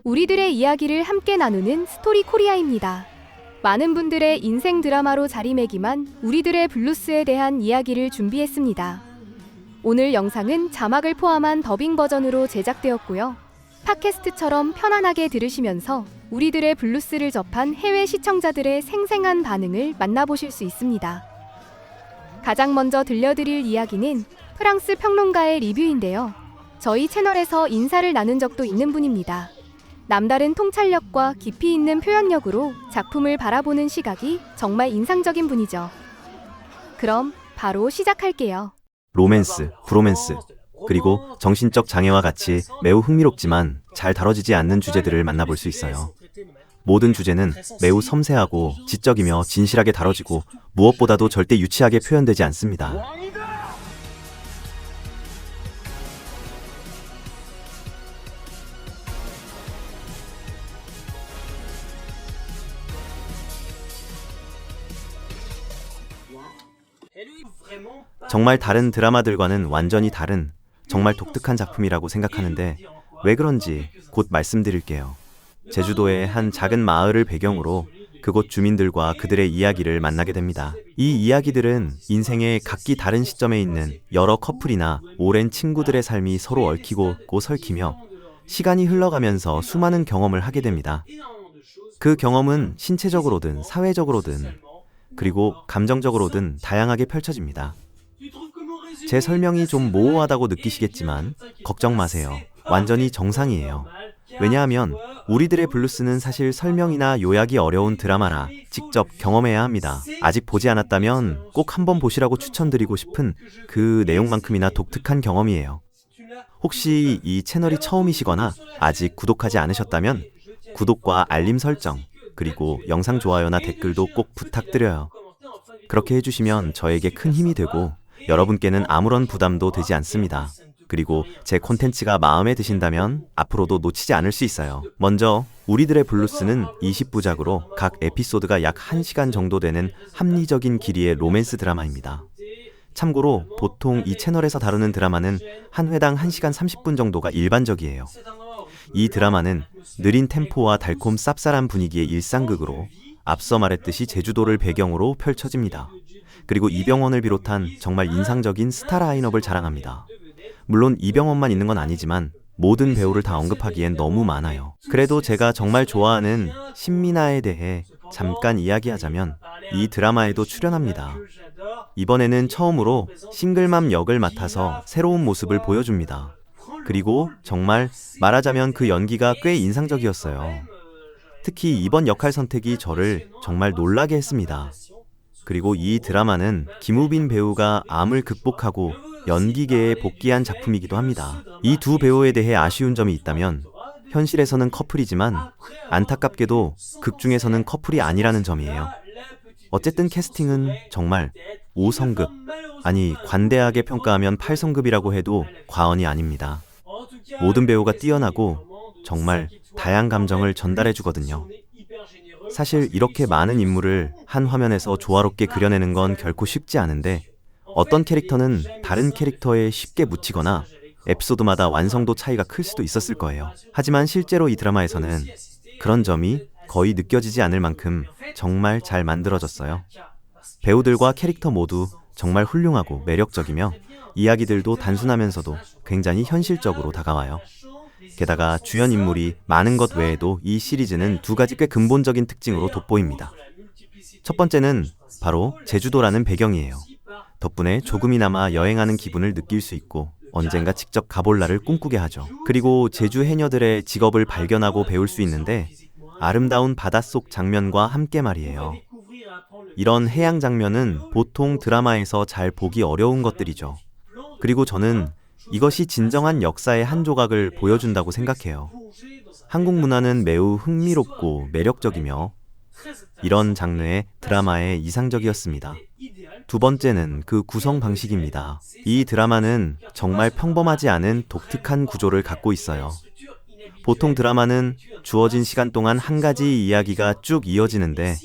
우리들의 이야기를 함께 나누는 스토리 코리아입니다. 많은 분들의 인생 드라마로 자리매김한 우리들의 블루스에 대한 이야기를 준비했습니다. 오늘 영상은 자막을 포함한 더빙 버전으로 제작되었고요. 팟캐스트처럼 편안하게 들으시면서 우리들의 블루스를 접한 해외 시청자들의 생생한 반응을 만나보실 수 있습니다. 가장 먼저 들려드릴 이야기는 프랑스 평론가의 리뷰인데요. 저희 채널에서 인사를 나눈 적도 있는 분입니다. 남다른 통찰력과 깊이 있는 표현력으로 작품을 바라보는 시각이 정말 인상적인 분이죠. 그럼 바로 시작할게요. 로맨스, 브로맨스, 그리고 정신적 장애와 같이 매우 흥미롭지만 잘 다뤄지지 않는 주제들을 만나볼 수 있어요. 모든 주제는 매우 섬세하고 지적이며 진실하게 다뤄지고 무엇보다도 절대 유치하게 표현되지 않습니다. 정말 다른 드라마들과는 완전히 다른 정말 독특한 작품이라고 생각하는데 왜 그런지 곧 말씀드릴게요. 제주도의 한 작은 마을을 배경으로 그곳 주민들과 그들의 이야기를 만나게 됩니다. 이 이야기들은 인생의 각기 다른 시점에 있는 여러 커플이나 오랜 친구들의 삶이 서로 얽히고 설키며 시간이 흘러가면서 수많은 경험을 하게 됩니다. 그 경험은 신체적으로든 사회적으로든 그리고 감정적으로든 다양하게 펼쳐집니다. 제 설명이 좀 모호하다고 느끼시겠지만 걱정 마세요. 완전히 정상이에요. 왜냐하면 우리들의 블루스는 사실 설명이나 요약이 어려운 드라마라 직접 경험해야 합니다. 아직 보지 않았다면 꼭 한번 보시라고 추천드리고 싶은 그 내용만큼이나 독특한 경험이에요. 혹시 이 채널이 처음이시거나 아직 구독하지 않으셨다면 구독과 알림 설정, 그리고 영상 좋아요나 댓글도 꼭 부탁드려요. 그렇게 해주시면 저에게 큰 힘이 되고 여러분께는 아무런 부담도 되지 않습니다. 그리고 제 콘텐츠가 마음에 드신다면 앞으로도 놓치지 않을 수 있어요. 먼저 우리들의 블루스는 20부작으로 각 에피소드가 약 1시간 정도 되는 합리적인 길이의 로맨스 드라마입니다. 참고로 보통 이 채널에서 다루는 드라마는 한 회당 1시간 30분 정도가 일반적이에요. 이 드라마는 느린 템포와 달콤 쌉쌀한 분위기의 일상극으로 앞서 말했듯이 제주도를 배경으로 펼쳐집니다. 그리고 이병헌을 비롯한 정말 인상적인 스타 라인업을 자랑합니다. 물론 이병헌만 있는 건 아니지만 모든 배우를 다 언급하기엔 너무 많아요. 그래도 제가 정말 좋아하는 신민아에 대해 잠깐 이야기하자면 이 드라마에도 출연합니다. 이번에는 처음으로 싱글맘 역을 맡아서 새로운 모습을 보여줍니다. 그리고 정말 말하자면 그 연기가 꽤 인상적이었어요. 특히 이번 역할 선택이 저를 정말 놀라게 했습니다. 그리고 이 드라마는 김우빈 배우가 암을 극복하고 연기계에 복귀한 작품이기도 합니다. 이 두 배우에 대해 아쉬운 점이 있다면 현실에서는 커플이지만 안타깝게도 극 중에서는 커플이 아니라는 점이에요. 어쨌든 캐스팅은 정말 5성급, 아니 관대하게 평가하면 8성급이라고 해도 과언이 아닙니다. 모든 배우가 뛰어나고 정말 다양한 감정을 전달해 주거든요. 사실 이렇게 많은 인물을 한 화면에서 조화롭게 그려내는 건 결코 쉽지 않은데 어떤 캐릭터는 다른 캐릭터에 쉽게 묻히거나 에피소드마다 완성도 차이가 클 수도 있었을 거예요. 하지만 실제로 이 드라마에서는 그런 점이 거의 느껴지지 않을 만큼 정말 잘 만들어졌어요. 배우들과 캐릭터 모두 정말 훌륭하고 매력적이며 이야기들도 단순하면서도 굉장히 현실적으로 다가와요. 게다가 주연 인물이 많은 것 외에도 이 시리즈는 두 가지 꽤 근본적인 특징으로 돋보입니다. 첫 번째는 바로 제주도라는 배경이에요. 덕분에 조금이나마 여행하는 기분을 느낄 수 있고 언젠가 직접 가볼 날을 꿈꾸게 하죠. 그리고 제주 해녀들의 직업을 발견하고 배울 수 있는데 아름다운 바닷속 장면과 함께 말이에요. 이런 해양 장면은 보통 드라마에서 잘 보기 어려운 것들이죠. 그리고 저는 이것이 진정한 역사의 한 조각을 보여준다고 생각해요. 한국 문화는 매우 흥미롭고 매력적이며 이런 장르의 드라마에 이상적이었습니다. 두 번째는 그 구성 방식입니다. 이 드라마는 정말 평범하지 않은 독특한 구조를 갖고 있어요. 보통 드라마는 주어진 시간 동안 한 가지 이야기가 쭉 이어지는데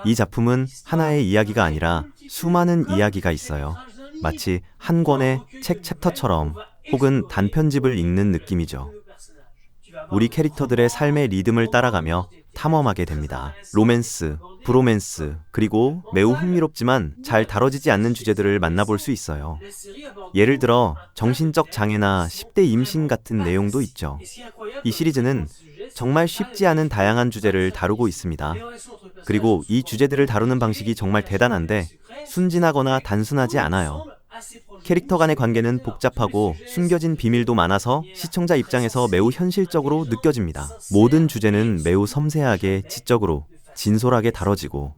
이 작품은 하나의 이야기가 아니라 수많은 이야기가 있어요. 마치 한 권의 책 챕터처럼 혹은 단편집을 읽는 느낌이죠. 우리 캐릭터들의 삶의 리듬을 따라가며 탐험하게 됩니다. 로맨스, 브로맨스, 그리고 매우 흥미롭지만 잘 다뤄지지 않는 주제들을 만나볼 수 있어요. 예를 들어 정신적 장애나 10대 임신 같은 내용도 있죠. 이 시리즈는 정말 쉽지 않은 다양한 주제를 다루고 있습니다. 그리고 이 주제들을 다루는 방식이 정말 대단한데 순진하거나 단순하지 않아요. 캐릭터 간의 관계는 복잡하고 숨겨진 비밀도 많아서 시청자 입장에서 매우 현실적으로 느껴집니다. 모든 주제는 매우 섬세하게, 지적으로, 진솔하게 다뤄지고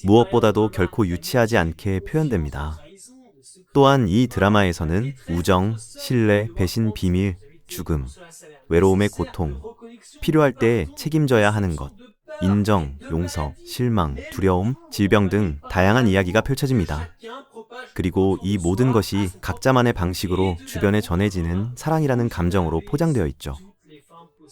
무엇보다도 결코 유치하지 않게 표현됩니다. 또한 이 드라마에서는 우정, 신뢰, 배신, 비밀, 죽음, 외로움의 고통, 필요할 때 책임져야 하는 것, 인정, 용서, 실망, 두려움, 질병 등 다양한 이야기가 펼쳐집니다. 그리고 이 모든 것이 각자만의 방식으로 주변에 전해지는 사랑이라는 감정으로 포장되어 있죠.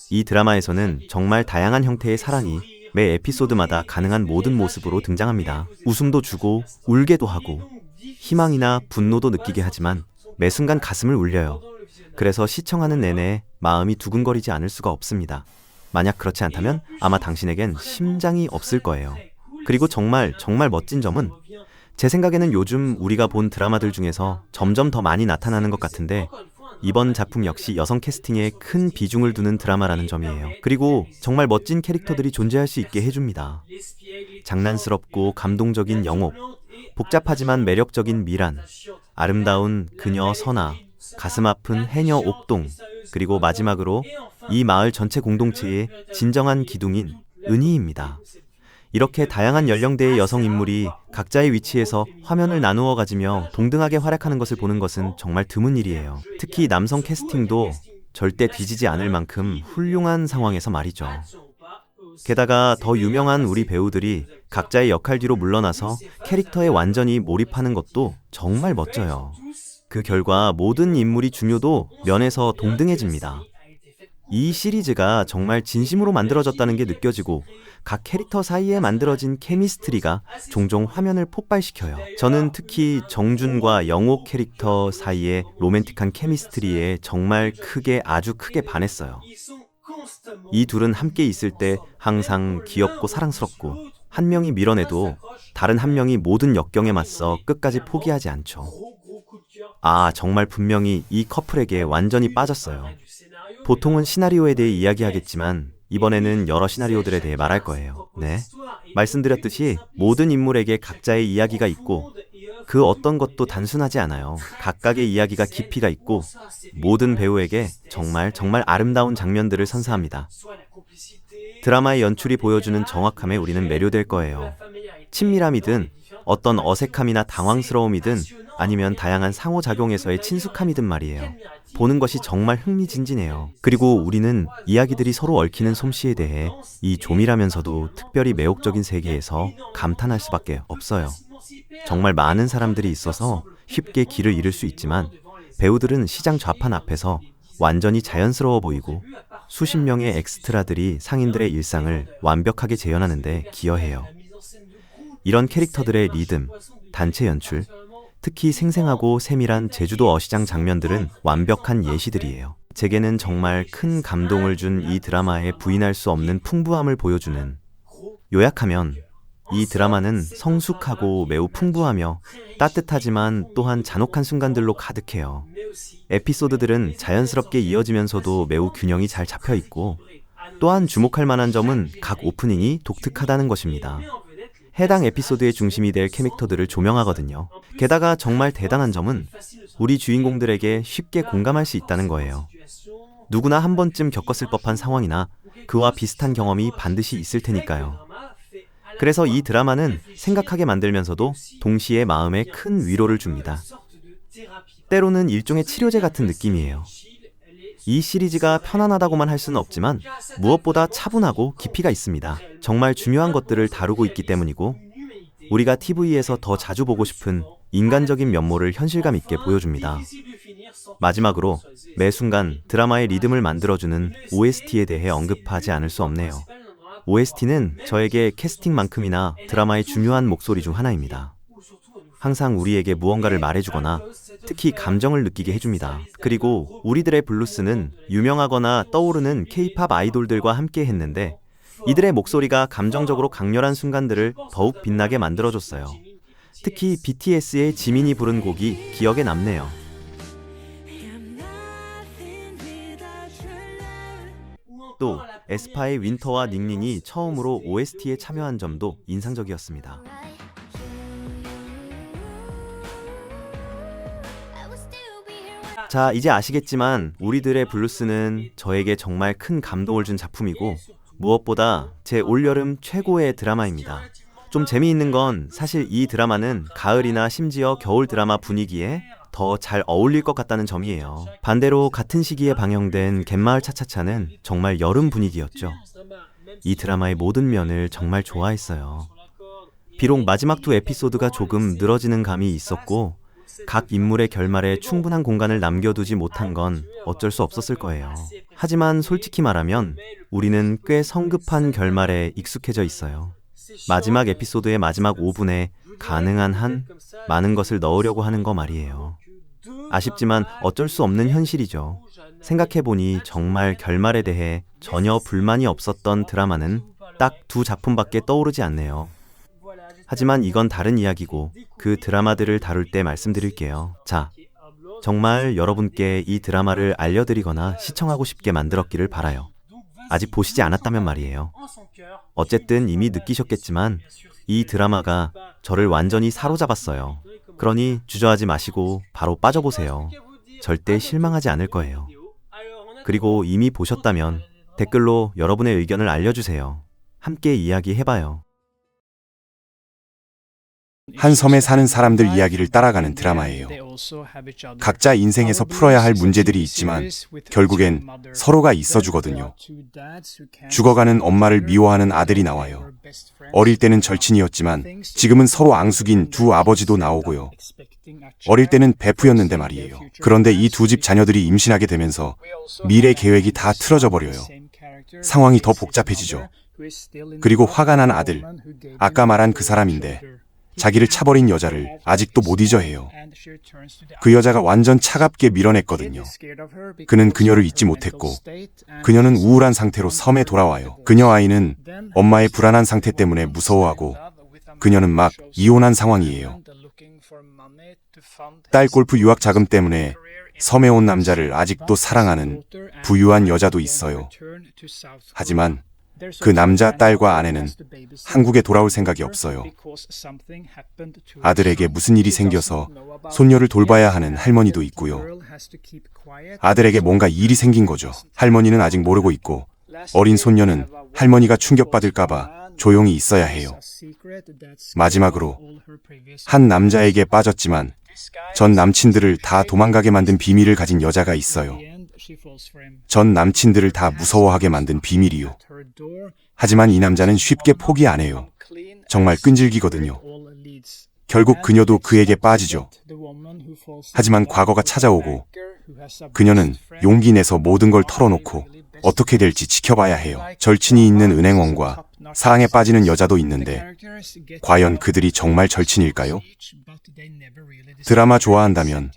이 드라마에서는 정말 다양한 형태의 사랑이 매 에피소드마다 가능한 모든 모습으로 등장합니다. 웃음도 주고 울게도 하고 희망이나 분노도 느끼게 하지만 매 순간 가슴을 울려요. 그래서 시청하는 내내 마음이 두근거리지 않을 수가 없습니다. 만약 그렇지 않다면 아마 당신에겐 심장이 없을 거예요. 그리고 정말 멋진 점은 제 생각에는 요즘 우리가 본 드라마들 중에서 점점 더 많이 나타나는 것 같은데 이번 작품 역시 여성 캐스팅에 큰 비중을 두는 드라마라는 점이에요. 그리고 정말 멋진 캐릭터들이 존재할 수 있게 해줍니다. 장난스럽고 감동적인 영옥, 복잡하지만 매력적인 미란, 아름다운 그녀 선아, 가슴 아픈 해녀 옥동, 그리고 마지막으로 이 마을 전체 공동체의 진정한 기둥인 은희입니다. 이렇게 다양한 연령대의 여성 인물이 각자의 위치에서 화면을 나누어 가지며 동등하게 활약하는 것을 보는 것은 정말 드문 일이에요. 특히 남성 캐스팅도 절대 뒤지지 않을 만큼 훌륭한 상황에서 말이죠. 게다가 더 유명한 우리 배우들이 각자의 역할 뒤로 물러나서 캐릭터에 완전히 몰입하는 것도 정말 멋져요. 그 결과 모든 인물이 중요도 면에서 동등해집니다. 이 시리즈가 정말 진심으로 만들어졌다는 게 느껴지고 각 캐릭터 사이에 만들어진 케미스트리가 종종 화면을 폭발시켜요. 저는 특히 정준과 영옥 캐릭터 사이의 로맨틱한 케미스트리에 정말 아주 크게 반했어요. 이 둘은 함께 있을 때 항상 귀엽고 사랑스럽고 한 명이 밀어내도 다른 한 명이 모든 역경에 맞서 끝까지 포기하지 않죠. 정말 분명히 이 커플에게 완전히 빠졌어요. 보통은 시나리오에 대해 이야기하겠지만 이번에는 여러 시나리오들에 대해 말할 거예요. 네. 말씀드렸듯이 모든 인물에게 각자의 이야기가 있고 그 어떤 것도 단순하지 않아요. 각각의 이야기가 깊이가 있고 모든 배우에게 정말 아름다운 장면들을 선사합니다. 드라마의 연출이 보여주는 정확함에 우리는 매료될 거예요. 친밀함이든 어떤 어색함이나 당황스러움이든 아니면 다양한 상호작용에서의 친숙함이든 말이에요. 보는 것이 정말 흥미진진해요. 그리고 우리는 이야기들이 서로 얽히는 솜씨에 대해 이 조밀하면서도 특별히 매혹적인 세계에서 감탄할 수밖에 없어요. 정말 많은 사람들이 있어서 쉽게 길을 잃을 수 있지만 배우들은 시장 좌판 앞에서 완전히 자연스러워 보이고 수십 명의 엑스트라들이 상인들의 일상을 완벽하게 재현하는데 기여해요. 이런 캐릭터들의 리듬, 단체 연출, 특히 생생하고 세밀한 제주도 어시장 장면들은 완벽한 예시들이에요. 제게는 정말 큰 감동을 준 이 드라마에 부인할 수 없는 풍부함을 보여주는, 요약하면 이 드라마는 성숙하고 매우 풍부하며 따뜻하지만 또한 잔혹한 순간들로 가득해요. 에피소드들은 자연스럽게 이어지면서도 매우 균형이 잘 잡혀 있고 또한 주목할 만한 점은 각 오프닝이 독특하다는 것입니다. 해당 에피소드의 중심이 될 캐릭터들을 조명하거든요. 게다가 정말 대단한 점은 우리 주인공들에게 쉽게 공감할 수 있다는 거예요. 누구나 한 번쯤 겪었을 법한 상황이나 그와 비슷한 경험이 반드시 있을 테니까요. 그래서 이 드라마는 생각하게 만들면서도 동시에 마음에 큰 위로를 줍니다. 때로는 일종의 치료제 같은 느낌이에요. 이 시리즈가 편안하다고만 할 수는 없지만 무엇보다 차분하고 깊이가 있습니다. 정말 중요한 것들을 다루고 있기 때문이고 우리가 TV에서 더 자주 보고 싶은 인간적인 면모를 현실감 있게 보여줍니다. 마지막으로 매 순간 드라마의 리듬을 만들어주는 OST에 대해 언급하지 않을 수 없네요. OST는 저에게 캐스팅만큼이나 드라마의 중요한 목소리 중 하나입니다. 항상 우리에게 무언가를 말해주거나 특히 감정을 느끼게 해줍니다. 그리고 우리들의 블루스는 유명하거나 떠오르는 K-팝 아이돌들과 함께 했는데 이들의 목소리가 감정적으로 강렬한 순간들을 더욱 빛나게 만들어줬어요. 특히 BTS의 지민이 부른 곡이 기억에 남네요. 또 에스파의 윈터와 닝닝이 처음으로 OST에 참여한 점도 인상적이었습니다. 자, 이제 아시겠지만 우리들의 블루스는 저에게 정말 큰 감동을 준 작품이고 무엇보다 제 올여름 최고의 드라마입니다. 좀 재미있는 건 사실 이 드라마는 가을이나 심지어 겨울 드라마 분위기에 더 잘 어울릴 것 같다는 점이에요. 반대로 같은 시기에 방영된 갯마을 차차차는 정말 여름 분위기였죠. 이 드라마의 모든 면을 정말 좋아했어요. 비록 마지막 두 에피소드가 조금 늘어지는 감이 있었고 각 인물의 결말에 충분한 공간을 남겨두지 못한 건 어쩔 수 없었을 거예요. 하지만 솔직히 말하면 우리는 꽤 성급한 결말에 익숙해져 있어요. 마지막 에피소드의 마지막 5분에 가능한 한 많은 것을 넣으려고 하는 거 말이에요. 아쉽지만 어쩔 수 없는 현실이죠. 생각해보니 정말 결말에 대해 전혀 불만이 없었던 드라마는 딱 두 작품밖에 떠오르지 않네요. 하지만 이건 다른 이야기고 그 드라마들을 다룰 때 말씀드릴게요. 자, 정말 여러분께 이 드라마를 알려드리거나 시청하고 싶게 만들었기를 바라요. 아직 보시지 않았다면 말이에요. 어쨌든 이미 느끼셨겠지만 이 드라마가 저를 완전히 사로잡았어요. 그러니 주저하지 마시고 바로 빠져보세요. 절대 실망하지 않을 거예요. 그리고 이미 보셨다면 댓글로 여러분의 의견을 알려주세요. 함께 이야기해봐요. 한 섬에 사는 사람들 이야기를 따라가는 드라마예요. 각자 인생에서 풀어야 할 문제들이 있지만 결국엔 서로가 있어주거든요. 죽어가는 엄마를 미워하는 아들이 나와요. 어릴 때는 절친이었지만 지금은 서로 앙숙인 두 아버지도 나오고요. 어릴 때는 베프였는데 말이에요. 그런데 이 두 집 자녀들이 임신하게 되면서 미래 계획이 다 틀어져 버려요. 상황이 더 복잡해지죠. 그리고 화가 난 아들, 아까 말한 그 사람인데 자기를 차버린 여자를 아직도 못 잊어 해요. 그 여자가 완전 차갑게 밀어냈거든요. 그는 그녀를 잊지 못했고 그녀는 우울한 상태로 섬에 돌아와요. 그녀 아이는 엄마의 불안한 상태 때문에 무서워하고 그녀는 막 이혼한 상황이에요. 딸 골프 유학 자금 때문에 섬에 온 남자를 아직도 사랑하는 부유한 여자도 있어요. 하지만 그 남자 딸과 아내는 한국에 돌아올 생각이 없어요. 아들에게 무슨 일이 생겨서 손녀를 돌봐야 하는 할머니도 있고요. 아들에게 뭔가 일이 생긴 거죠. 할머니는 아직 모르고 있고 어린 손녀는 할머니가 충격받을까봐 조용히 있어야 해요. 마지막으로 한 남자에게 빠졌지만 전 남친들을 다 도망가게 만든 비밀을 가진 여자가 있어요. 전 남친들을 다 무서워하게 만든 비밀이요. 하지만 이 남자는 쉽게 포기 안 해요. 정말 끈질기거든요. 결국 그녀도 그에게 빠지죠. 하지만 과거가 찾아오고 그녀는 용기 내서 모든 걸 털어놓고 어떻게 될지 지켜봐야 해요. 절친이 있는 은행원과 사랑에 빠지는 여자도 있는데 과연 그들이 정말 절친일까요? 드라마 좋아한다면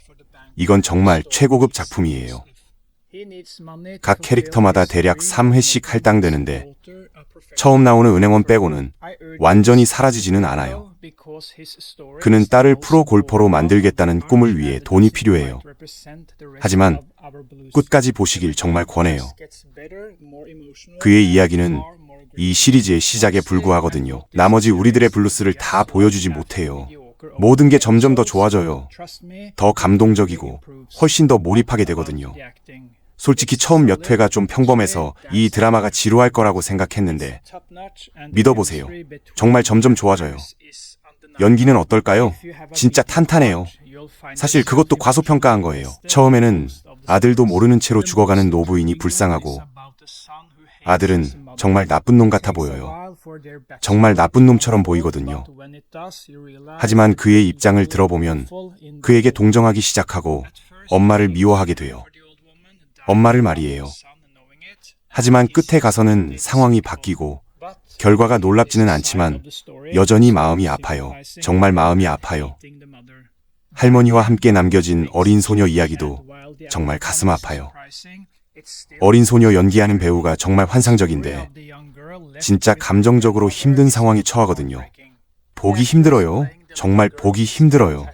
이건 정말 최고급 작품이에요. 각 캐릭터마다 대략 3회씩 할당되는데 처음 나오는 은행원 빼고는 완전히 사라지지는 않아요. 그는 딸을 프로 골퍼로 만들겠다는 꿈을 위해 돈이 필요해요. 하지만 끝까지 보시길 정말 권해요. 그의 이야기는 이 시리즈의 시작에 불과하거든요. 나머지 우리들의 블루스를 다 보여주지 못해요. 모든 게 점점 더 좋아져요. 더 감동적이고 훨씬 더 몰입하게 되거든요. 솔직히 처음 몇 회가 좀 평범해서 이 드라마가 지루할 거라고 생각했는데 믿어보세요. 정말 점점 좋아져요. 연기는 어떨까요? 진짜 탄탄해요. 사실 그것도 과소평가한 거예요. 처음에는 아들도 모르는 채로 죽어가는 노부인이 불쌍하고 아들은 정말 나쁜 놈 같아 보여요. 정말 나쁜 놈처럼 보이거든요. 하지만 그의 입장을 들어보면 그에게 동정하기 시작하고 엄마를 미워하게 돼요. 엄마를 말이에요. 하지만 끝에 가서는 상황이 바뀌고 결과가 놀랍지는 않지만 여전히 마음이 아파요. 정말 마음이 아파요. 할머니와 함께 남겨진 어린 소녀 이야기도 정말 가슴 아파요. 어린 소녀 연기하는 배우가 정말 환상적인데 진짜 감정적으로 힘든 상황에 처하거든요. 보기 힘들어요. 정말 보기 힘들어요.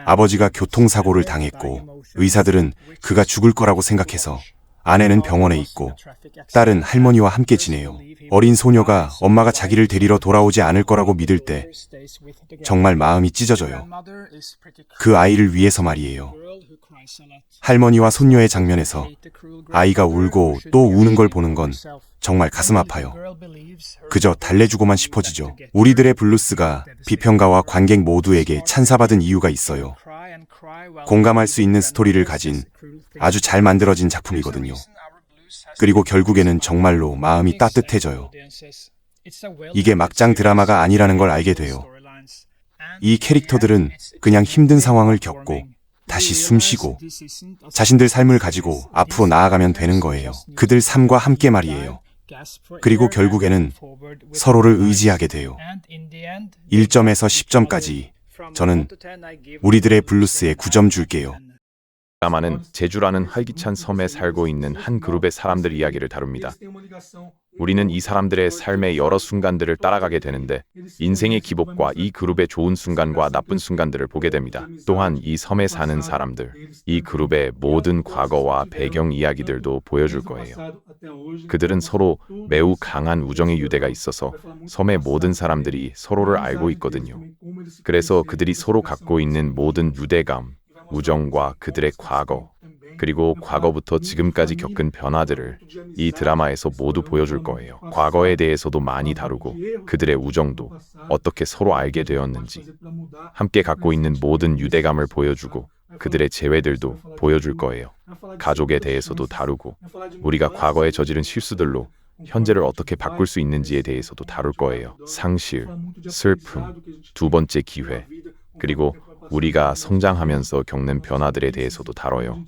아버지가 교통사고를 당했고 의사들은 그가 죽을 거라고 생각해서 아내는 병원에 있고 딸은 할머니와 함께 지내요. 어린 소녀가 엄마가 자기를 데리러 돌아오지 않을 거라고 믿을 때 정말 마음이 찢어져요. 그 아이를 위해서 말이에요. 할머니와 손녀의 장면에서 아이가 울고 또 우는 걸 보는 건 정말 가슴 아파요. 그저 달래주고만 싶어지죠. 우리들의 블루스가 비평가와 관객 모두에게 찬사받은 이유가 있어요. 공감할 수 있는 스토리를 가진 아주 잘 만들어진 작품이거든요. 그리고 결국에는 정말로 마음이 따뜻해져요. 이게 막장 드라마가 아니라는 걸 알게 돼요. 이 캐릭터들은 그냥 힘든 상황을 겪고 다시 숨쉬고 자신들 삶을 가지고 앞으로 나아가면 되는 거예요. 그들 삶과 함께 말이에요. 그리고 결국에는 서로를 의지하게 돼요. 1점에서 10점까지 저는 우리들의 블루스에 9점 줄게요. 드라마는 제주라는 활기찬 섬에 살고 있는 한 그룹의 사람들 이야기를 다룹니다. 우리는 이 사람들의 삶의 여러 순간들을 따라가게 되는데 인생의 기복과 이 그룹의 좋은 순간과 나쁜 순간들을 보게 됩니다. 또한 이 섬에 사는 사람들, 이 그룹의 모든 과거와 배경 이야기들도 보여줄 거예요. 그들은 서로 매우 강한 우정의 유대가 있어서 섬의 모든 사람들이 서로를 알고 있거든요. 그래서 그들이 서로 갖고 있는 모든 유대감, 우정과 그들의 과거, 그리고 과거부터 지금까지 겪은 변화들을 이 드라마에서 모두 보여줄 거예요. 과거에 대해서도 많이 다루고 그들의 우정도 어떻게 서로 알게 되었는지, 함께 갖고 있는 모든 유대감을 보여주고 그들의 재회들도 보여줄 거예요. 가족에 대해서도 다루고 우리가 과거에 저지른 실수들로 현재를 어떻게 바꿀 수 있는지에 대해서도 다룰 거예요. 상실, 슬픔, 두 번째 기회, 그리고 우리가 성장하면서 겪는 변화들에 대해서도 다뤄요.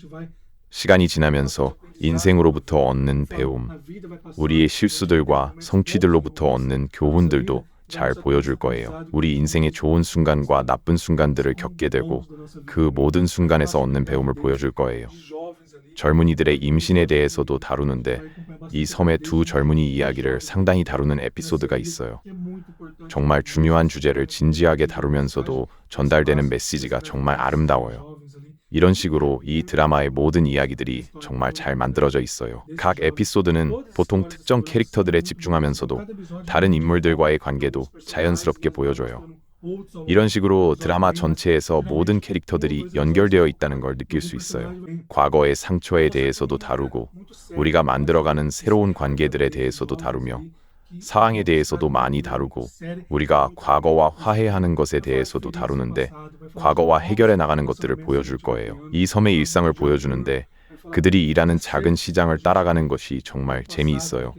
시간이 지나면서 인생으로부터 얻는 배움, 우리의 실수들과 성취들로부터 얻는 교훈들도 잘 보여줄 거예요. 우리 인생의 좋은 순간과 나쁜 순간들을 겪게 되고 그 모든 순간에서 얻는 배움을 보여줄 거예요. 젊은이들의 임신에 대해서도 다루는데 이 섬의 두 젊은이 이야기를 상당히 다루는 에피소드가 있어요. 정말 중요한 주제를 진지하게 다루면서도 전달되는 메시지가 정말 아름다워요. 이런 식으로 이 드라마의 모든 이야기들이 정말 잘 만들어져 있어요. 각 에피소드는 보통 특정 캐릭터들에 집중하면서도 다른 인물들과의 관계도 자연스럽게 보여줘요. 이런 식으로 드라마 전체에서 모든 캐릭터들이 연결되어 있다는 걸 느낄 수 있어요. 과거의 상처에 대해서도 다루고 우리가 만들어가는 새로운 관계들에 대해서도 다루며 사랑에 대해서도 많이 다루고 우리가 과거와 화해하는 것에 대해서도 다루는데 과거와 해결해 나가는 것들을 보여줄 거예요. 이 섬의 일상을 보여주는데 그들이 일하는 작은 시장을 따라가는 것이 정말 재미있어요.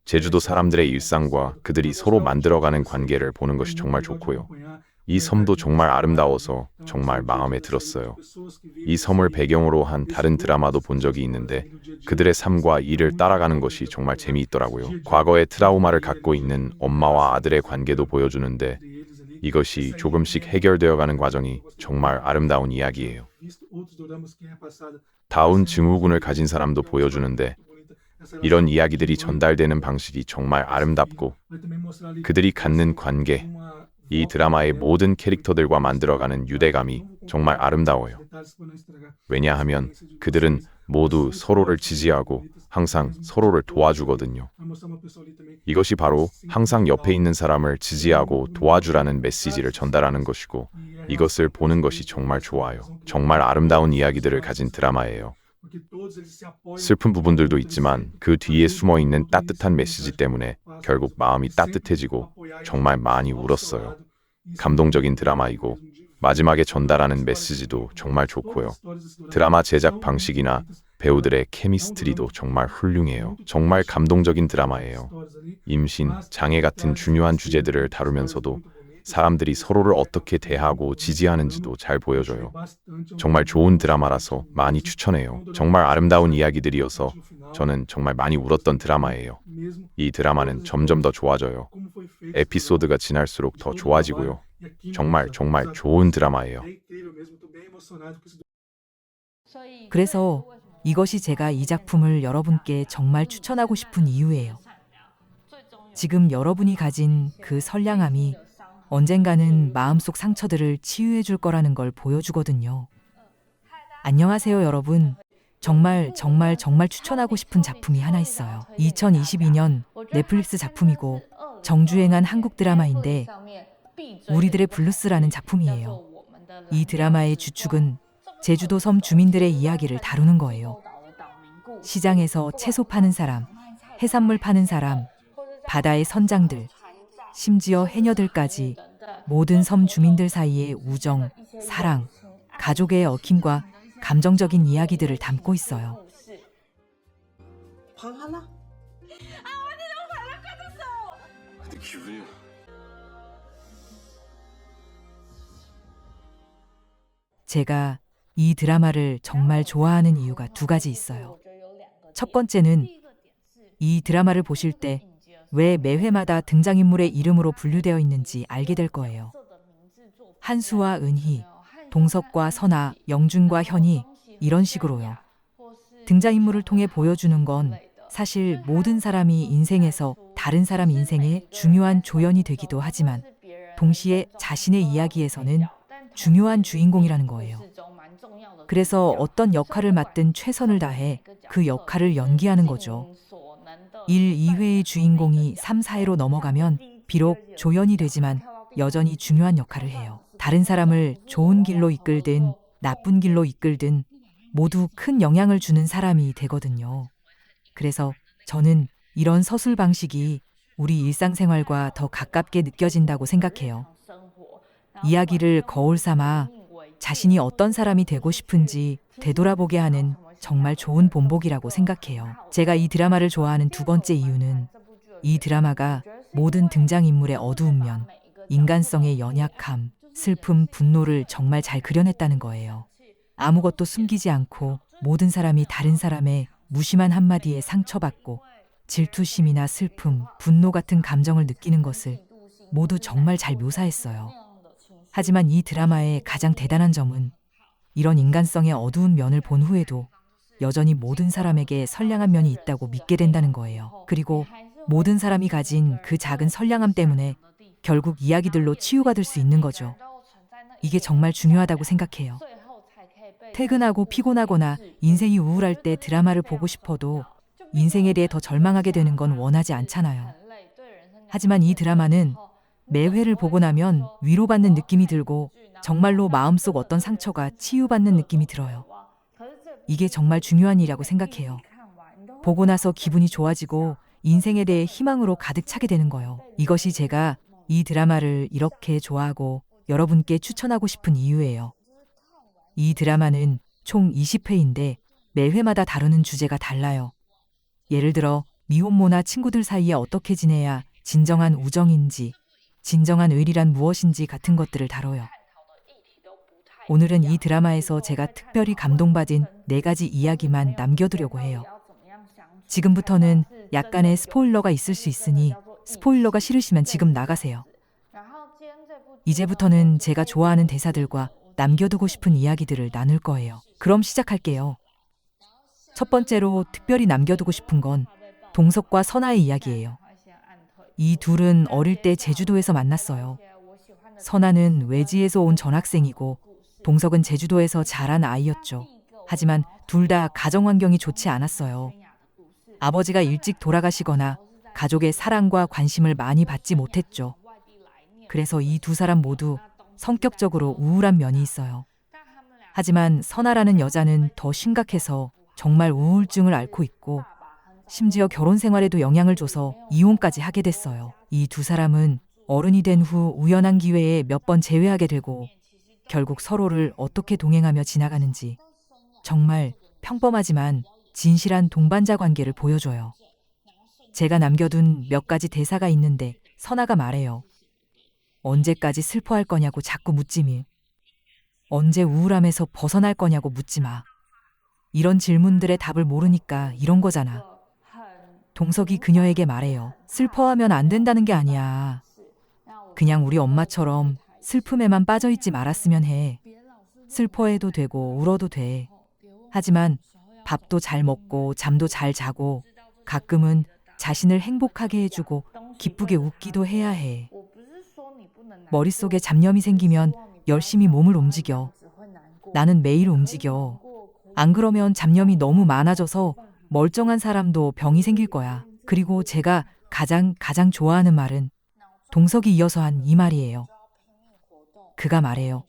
제주도 사람들의 일상과 그들이 서로 만들어가는 관계를 보는 것이 정말 좋고요. 이 섬도 정말 아름다워서 정말 마음에 들었어요. 이 섬을 배경으로 한 다른 드라마도 본 적이 있는데 그들의 삶과 일을 따라가는 것이 정말 재미있더라고요. 과거의 트라우마를 갖고 있는 엄마와 아들의 관계도 보여주는데 이것이 조금씩 해결되어가는 과정이 정말 아름다운 이야기예요. 다운 증후군을 가진 사람도 보여주는데 이런 이야기들이 전달되는 방식이 정말 아름답고 그들이 갖는 관계, 이 드라마의 모든 캐릭터들과 만들어가는 유대감이 정말 아름다워요. 왜냐하면 그들은 모두 서로를 지지하고 항상 서로를 도와주거든요. 이것이 바로 항상 옆에 있는 사람을 지지하고 도와주라는 메시지를 전달하는 것이고 이것을 보는 것이 정말 좋아요. 정말 아름다운 이야기들을 가진 드라마예요. 슬픈 부분들도 있지만 그 뒤에 숨어있는 따뜻한 메시지 때문에 결국 마음이 따뜻해지고 정말 많이 울었어요. 감동적인 드라마이고 마지막에 전달하는 메시지도 정말 좋고요. 드라마 제작 방식이나 배우들의 케미스트리도 정말 훌륭해요. 정말 감동적인 드라마예요. 임신, 장애 같은 중요한 주제들을 다루면서도 사람들이 서로를 어떻게 대하고 지지하는지도 잘 보여줘요. 정말 좋은 드라마라서 많이 추천해요. 정말 아름다운 이야기들이어서 저는 정말 많이 울었던 드라마예요. 이 드라마는 점점 더 좋아져요. 에피소드가 지날수록 더 좋아지고요. 정말 좋은 드라마예요. 그래서 이것이 제가 이 작품을 여러분께 정말 추천하고 싶은 이유예요. 지금 여러분이 가진 그 선량함이 언젠가는 마음속 상처들을 치유해 줄 거라는 걸 보여주거든요. 안녕하세요, 여러분. 정말 추천하고 싶은 작품이 하나 있어요. 2022년 넷플릭스 작품이고 정주행한 한국 드라마인데 우리들의 블루스라는 작품이에요. 이 드라마의 주축은 제주도 섬 주민들의 이야기를 다루는 거예요. 시장에서 채소 파는 사람, 해산물 파는 사람, 바다의 선장들, 심지어 해녀들까지 모든 섬 주민들 사이의 우정, 사랑, 가족의 얽힘과 감정적인 이야기들을 담고 있어요. 제가 이 드라마를 정말 좋아하는 이유가 두 가지 있어요. 첫 번째는 이 드라마를 보실 때 왜 매회마다 등장인물의 이름으로 분류되어 있는지 알게 될 거예요. 한수와 은희, 동석과 선아, 영준과 현이 이런 식으로요. 등장인물을 통해 보여주는 건 사실 모든 사람이 인생에서 다른 사람 인생에 중요한 조연이 되기도 하지만 동시에 자신의 이야기에서는 중요한 주인공이라는 거예요. 그래서 어떤 역할을 맡든 최선을 다해 그 역할을 연기하는 거죠. 1, 2회의 주인공이 3, 4회로 넘어가면 비록 조연이 되지만 여전히 중요한 역할을 해요. 다른 사람을 좋은 길로 이끌든 나쁜 길로 이끌든 모두 큰 영향을 주는 사람이 되거든요. 그래서 저는 이런 서술 방식이 우리 일상생활과 더 가깝게 느껴진다고 생각해요. 이야기를 거울 삼아 자신이 어떤 사람이 되고 싶은지 되돌아보게 하는 정말 좋은 본보기라고 생각해요. 제가 이 드라마를 좋아하는 두 번째 이유는 이 드라마가 모든 등장인물의 어두운 면, 인간성의 연약함, 슬픔, 분노를 정말 잘 그려냈다는 거예요. 아무것도 숨기지 않고 모든 사람이 다른 사람의 무심한 한마디에 상처받고 질투심이나 슬픔, 분노 같은 감정을 느끼는 것을 모두 정말 잘 묘사했어요. 하지만 이 드라마의 가장 대단한 점은 이런 인간성의 어두운 면을 본 후에도 여전히 모든 사람에게 선량한 면이 있다고 믿게 된다는 거예요. 그리고 모든 사람이 가진 그 작은 선량함 때문에 결국 이야기들로 치유받을 수 있는 거죠. 이게 정말 중요하다고 생각해요. 퇴근하고 피곤하거나 인생이 우울할 때 드라마를 보고 싶어도 인생에 대해 더 절망하게 되는 건 원하지 않잖아요. 하지만 이 드라마는 매 회를 보고 나면 위로받는 느낌이 들고 정말로 마음속 어떤 상처가 치유받는 느낌이 들어요. 이게 정말 중요한 일이라고 생각해요. 보고 나서 기분이 좋아지고 인생에 대해 희망으로 가득 차게 되는 거예요. 이것이 제가 이 드라마를 이렇게 좋아하고 여러분께 추천하고 싶은 이유예요. 이 드라마는 총 20회인데 매 회마다 다루는 주제가 달라요. 예를 들어 미혼모나 친구들 사이에 어떻게 지내야 진정한 우정인지, 진정한 의리란 무엇인지 같은 것들을 다뤄요. 오늘은 이 드라마에서 제가 특별히 감동받은 4가지 이야기만 남겨두려고 해요. 지금부터는 약간의 스포일러가 있을 수 있으니 스포일러가 싫으시면 지금 나가세요. 이제부터는 제가 좋아하는 대사들과 남겨두고 싶은 이야기들을 나눌 거예요. 그럼 시작할게요. 첫 번째로 특별히 남겨두고 싶은 건 동석과 선아의 이야기예요. 이 둘은 어릴 때 제주도에서 만났어요. 선아는 외지에서 온 전학생이고 동석은 제주도에서 자란 아이였죠. 하지만 둘 다 가정 환경이 좋지 않았어요. 아버지가 일찍 돌아가시거나 가족의 사랑과 관심을 많이 받지 못했죠. 그래서 이 두 사람 모두 성격적으로 우울한 면이 있어요. 하지만 선아라는 여자는 더 심각해서 정말 우울증을 앓고 있고 심지어 결혼 생활에도 영향을 줘서 이혼까지 하게 됐어요. 이 두 사람은 어른이 된 후 우연한 기회에 몇 번 재회하게 되고 결국 서로를 어떻게 동행하며 지나가는지 정말 평범하지만 진실한 동반자 관계를 보여줘요. 제가 남겨둔 몇 가지 대사가 있는데 선아가 말해요. 언제까지 슬퍼할 거냐고 자꾸 묻지미. 언제 우울함에서 벗어날 거냐고 묻지 마. 이런 질문들의 답을 모르니까 이런 거잖아. 동석이 그녀에게 말해요. 슬퍼하면 안 된다는 게 아니야. 그냥 우리 엄마처럼 슬픔에만 빠져있지 말았으면 해. 슬퍼해도 되고 울어도 돼. 하지만 밥도 잘 먹고 잠도 잘 자고 가끔은 자신을 행복하게 해주고 기쁘게 웃기도 해야 해. 머릿속에 잡념이 생기면 열심히 몸을 움직여. 나는 매일 움직여. 안 그러면 잡념이 너무 많아져서 멀쩡한 사람도 병이 생길 거야. 그리고 제가 가장 좋아하는 말은 동석이 이어서 한 이 말이에요. 그가 말해요.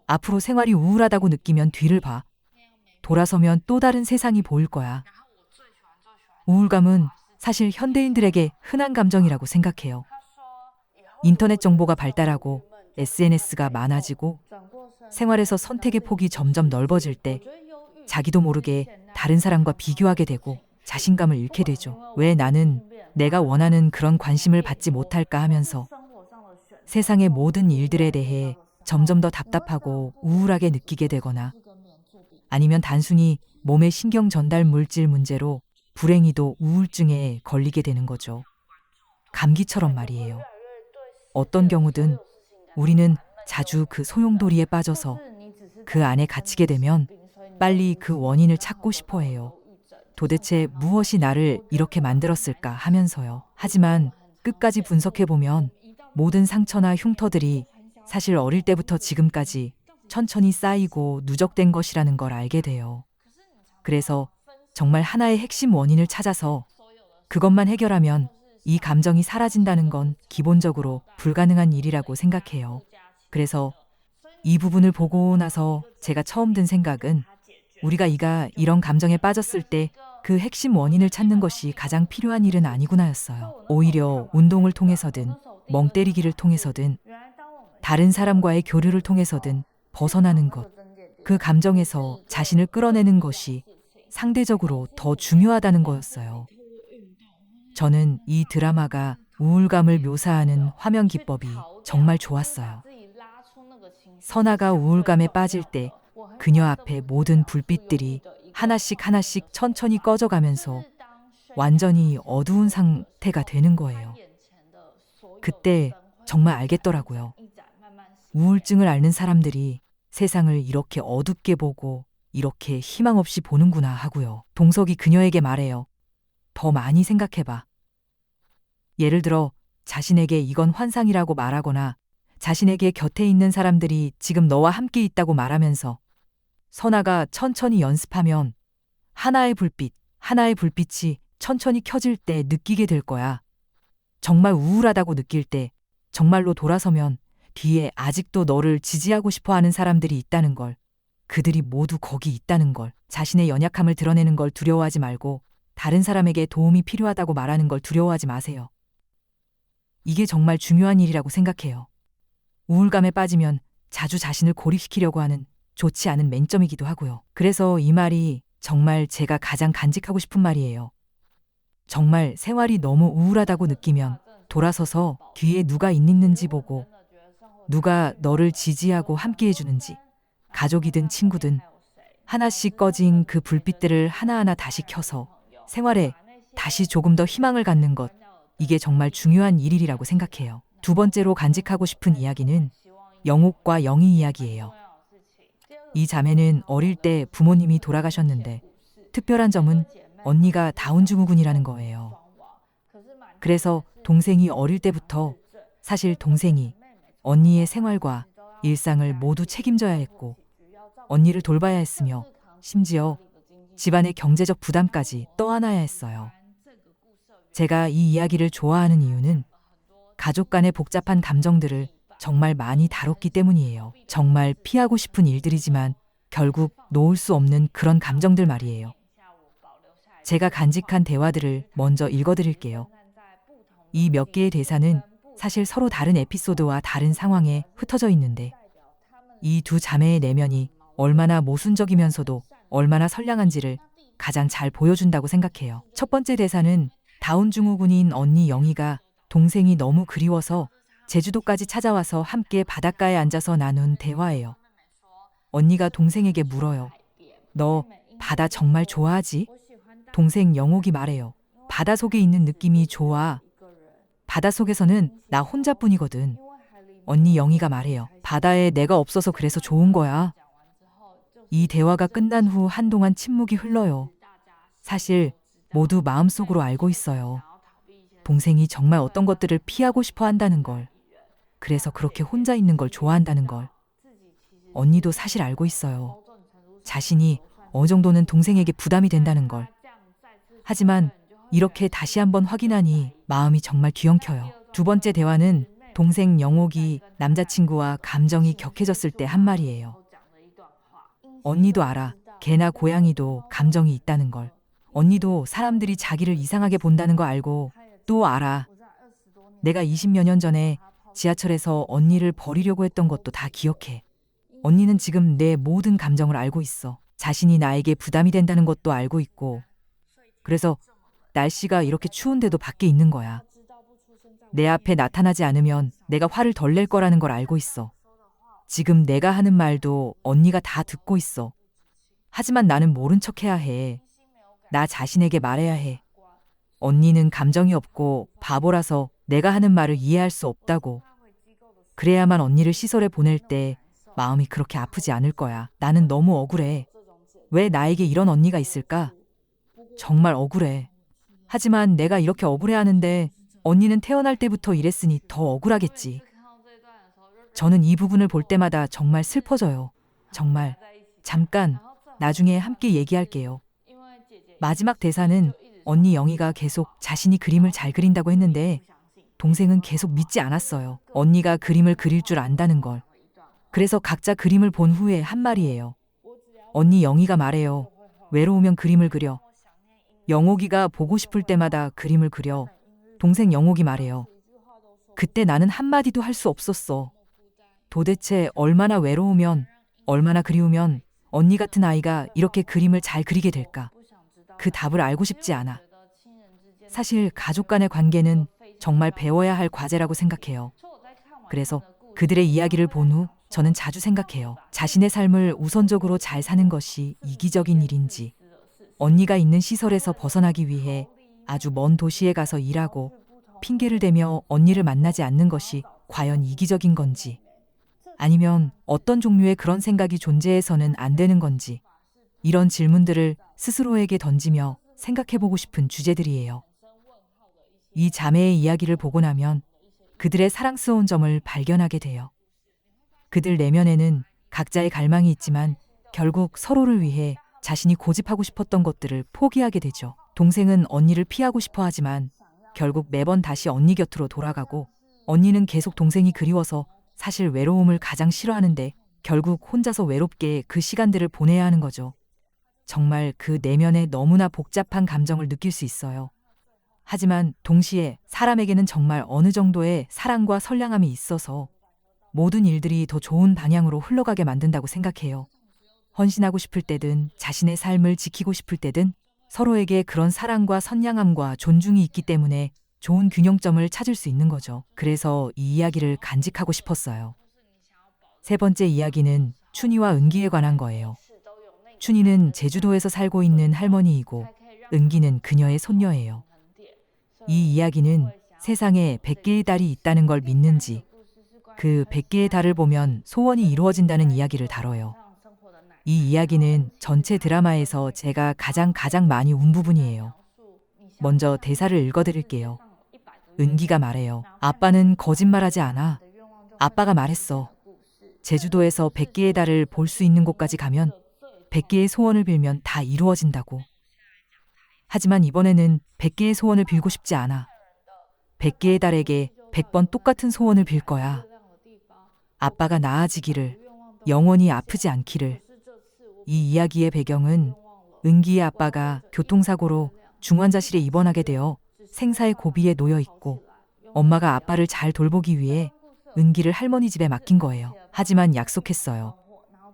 앞으로 생활이 우울하다고 느끼면 뒤를 봐. 돌아서면 또 다른 세상이 보일 거야. 우울감은 사실 현대인들에게 흔한 감정이라고 생각해요. 인터넷 정보가 발달하고 SNS가 많아지고 생활에서 선택의 폭이 점점 넓어질 때 자기도 모르게 다른 사람과 비교하게 되고 자신감을 잃게 되죠. 왜 나는 내가 원하는 그런 관심을 받지 못할까 하면서 세상의 모든 일들에 대해 점점 더 답답하고 우울하게 느끼게 되거나 아니면 단순히 몸의 신경 전달 물질 문제로 불행히도 우울증에 걸리게 되는 거죠. 감기처럼 말이에요. 어떤 경우든 우리는 자주 그 소용돌이에 빠져서 그 안에 갇히게 되면 빨리 그 원인을 찾고 싶어 해요. 도대체 무엇이 나를 이렇게 만들었을까 하면서요. 하지만 끝까지 분석해보면 모든 상처나 흉터들이 사실 어릴 때부터 지금까지 천천히 쌓이고 누적된 것이라는 걸 알게 돼요. 그래서 정말 하나의 핵심 원인을 찾아서 그것만 해결하면 이 감정이 사라진다는 건 기본적으로 불가능한 일이라고 생각해요. 그래서 이 부분을 보고 나서 제가 처음 든 생각은 우리가 이런 감정에 빠졌을 때 그 핵심 원인을 찾는 것이 가장 필요한 일은 아니구나였어요. 오히려 운동을 통해서든 멍 때리기를 통해서든 다른 사람과의 교류를 통해서든 벗어나는 것, 그 감정에서 자신을 끌어내는 것이 상대적으로 더 중요하다는 거였어요. 저는 이 드라마가 우울감을 묘사하는 화면 기법이 정말 좋았어요. 선아가 우울감에 빠질 때 그녀 앞에 모든 불빛들이 하나씩 천천히 꺼져가면서 완전히 어두운 상태가 되는 거예요. 그때 정말 알겠더라고요. 우울증을 앓는 사람들이 세상을 이렇게 어둡게 보고 이렇게 희망 없이 보는구나 하고요. 동석이 그녀에게 말해요. 더 많이 생각해봐. 예를 들어 자신에게 이건 환상이라고 말하거나 자신에게 곁에 있는 사람들이 지금 너와 함께 있다고 말하면서 선아가 천천히 연습하면 하나의 불빛이 천천히 켜질 때 느끼게 될 거야. 정말 우울하다고 느낄 때 정말로 돌아서면 뒤에 아직도 너를 지지하고 싶어 하는 사람들이 있다는 걸, 그들이 모두 거기 있다는 걸, 자신의 연약함을 드러내는 걸 두려워하지 말고 다른 사람에게 도움이 필요하다고 말하는 걸 두려워하지 마세요. 이게 정말 중요한 일이라고 생각해요. 우울감에 빠지면 자주 자신을 고립시키려고 하는 좋지 않은 맹점이기도 하고요. 그래서 이 말이 정말 제가 가장 간직하고 싶은 말이에요. 정말 생활이 너무 우울하다고 느끼면 돌아서서 뒤에 누가 있는지 보고 누가 너를 지지하고 함께 해주는지, 가족이든 친구든 하나씩 꺼진 그 불빛들을 하나하나 다시 켜서 생활에 다시 조금 더 희망을 갖는 것, 이게 정말 중요한 일이라고 생각해요. 두 번째로 간직하고 싶은 이야기는 영옥과 영희 이야기예요. 이 자매는 어릴 때 부모님이 돌아가셨는데 특별한 점은 언니가 다운증후군이라는 거예요. 그래서 동생이 어릴 때부터 사실 동생이 언니의 생활과 일상을 모두 책임져야 했고 언니를 돌봐야 했으며 심지어 집안의 경제적 부담까지 떠안아야 했어요. 제가 이 이야기를 좋아하는 이유는 가족 간의 복잡한 감정들을 정말 많이 다뤘기 때문이에요. 정말 피하고 싶은 일들이지만 결국 놓을 수 없는 그런 감정들 말이에요. 제가 간직한 대화들을 먼저 읽어드릴게요. 이 몇 개의 대사는 사실 서로 다른 에피소드와 다른 상황에 흩어져 있는데 이 두 자매의 내면이 얼마나 모순적이면서도 얼마나 선량한지를 가장 잘 보여준다고 생각해요. 첫 번째 대사는 다운증후군인 언니 영희가 동생이 너무 그리워서 제주도까지 찾아와서 함께 바닷가에 앉아서 나눈 대화예요. 언니가 동생에게 물어요. 너 바다 정말 좋아하지? 동생 영옥이 말해요. 바다 속에 있는 느낌이 좋아. 바다 속에서는 나 혼자뿐이거든. 언니 영희가 말해요. 바다에 내가 없어서 그래서 좋은 거야. 이 대화가 끝난 후 한동안 침묵이 흘러요. 사실 모두 마음속으로 알고 있어요. 동생이 정말 어떤 것들을 피하고 싶어 한다는 걸. 그래서 그렇게 혼자 있는 걸 좋아한다는 걸. 언니도 사실 알고 있어요. 자신이 어느 정도는 동생에게 부담이 된다는 걸. 하지만 이렇게 다시 한번 확인하니 마음이 정말 뒤엉켜요. 두 번째 대화는 동생 영옥이 남자친구와 감정이 격해졌을 때 한 말이에요. 언니도 알아. 개나 고양이도 감정이 있다는 걸. 언니도 사람들이 자기를 이상하게 본다는 거 알고 또 알아. 내가 20여 년 전에 지하철에서 언니를 버리려고 했던 것도 다 기억해. 언니는 지금 내 모든 감정을 알고 있어. 자신이 나에게 부담이 된다는 것도 알고 있고. 그래서 날씨가 이렇게 추운데도 밖에 있는 거야. 내 앞에 나타나지 않으면 내가 화를 덜 낼 거라는 걸 알고 있어. 지금 내가 하는 말도 언니가 다 듣고 있어. 하지만 나는 모른 척 해야 해. 나 자신에게 말해야 해. 언니는 감정이 없고 바보라서 내가 하는 말을 이해할 수 없다고. 그래야만 언니를 시설에 보낼 때 마음이 그렇게 아프지 않을 거야. 나는 너무 억울해. 왜 나에게 이런 언니가 있을까? 정말 억울해. 하지만 내가 이렇게 억울해하는데 언니는 태어날 때부터 이랬으니 더 억울하겠지. 저는 이 부분을 볼 때마다 정말 슬퍼져요. 정말. 잠깐, 나중에 함께 얘기할게요. 마지막 대사는 언니 영희가 계속 자신이 그림을 잘 그린다고 했는데 동생은 계속 믿지 않았어요. 언니가 그림을 그릴 줄 안다는 걸. 그래서 각자 그림을 본 후에 한 말이에요. 언니 영희가 말해요. 외로우면 그림을 그려. 영옥이가 보고 싶을 때마다 그림을 그려. 동생 영옥이 말해요. 그때 나는 한마디도 할 수 없었어. 도대체 얼마나 외로우면, 얼마나 그리우면 언니 같은 아이가 이렇게 그림을 잘 그리게 될까? 그 답을 알고 싶지 않아. 사실 가족 간의 관계는 정말 배워야 할 과제라고 생각해요. 그래서 그들의 이야기를 본 후 저는 자주 생각해요. 자신의 삶을 우선적으로 잘 사는 것이 이기적인 일인지, 언니가 있는 시설에서 벗어나기 위해 아주 먼 도시에 가서 일하고 핑계를 대며 언니를 만나지 않는 것이 과연 이기적인 건지, 아니면 어떤 종류의 그런 생각이 존재해서는 안 되는 건지, 이런 질문들을 스스로에게 던지며 생각해보고 싶은 주제들이에요. 이 자매의 이야기를 보고 나면 그들의 사랑스러운 점을 발견하게 돼요. 그들 내면에는 각자의 갈망이 있지만 결국 서로를 위해 자신이 고집하고 싶었던 것들을 포기하게 되죠. 동생은 언니를 피하고 싶어 하지만 결국 매번 다시 언니 곁으로 돌아가고, 언니는 계속 동생이 그리워서 사실 외로움을 가장 싫어하는데 결국 혼자서 외롭게 그 시간들을 보내야 하는 거죠. 정말 그 내면에 너무나 복잡한 감정을 느낄 수 있어요. 하지만 동시에 사람에게는 정말 어느 정도의 사랑과 선량함이 있어서 모든 일들이 더 좋은 방향으로 흘러가게 만든다고 생각해요. 헌신하고 싶을 때든 자신의 삶을 지키고 싶을 때든 서로에게 그런 사랑과 선량함과 존중이 있기 때문에 좋은 균형점을 찾을 수 있는 거죠. 그래서 이 이야기를 간직하고 싶었어요. 세 번째 이야기는 춘희와 은기에 관한 거예요. 춘희는 제주도에서 살고 있는 할머니이고 은기는 그녀의 손녀예요. 이 이야기는 세상에 100개의 달이 있다는 걸 믿는지, 그 100개의 달을 보면 소원이 이루어진다는 이야기를 다뤄요. 이 이야기는 전체 드라마에서 제가 가장 많이 운 부분이에요. 먼저 대사를 읽어드릴게요. 은기가 말해요. 아빠는 거짓말하지 않아. 아빠가 말했어. 제주도에서 100개의 달을 볼 수 있는 곳까지 가면 100개의 소원을 빌면 다 이루어진다고. 하지만 이번에는 100개의 소원을 빌고 싶지 않아. 100개의 달에게 100번 똑같은 소원을 빌 거야. 아빠가 나아지기를, 영원히 아프지 않기를. 이 이야기의 배경은 은기의 아빠가 교통사고로 중환자실에 입원하게 되어 생사의 고비에 놓여 있고, 엄마가 아빠를 잘 돌보기 위해 은기를 할머니 집에 맡긴 거예요. 하지만 약속했어요.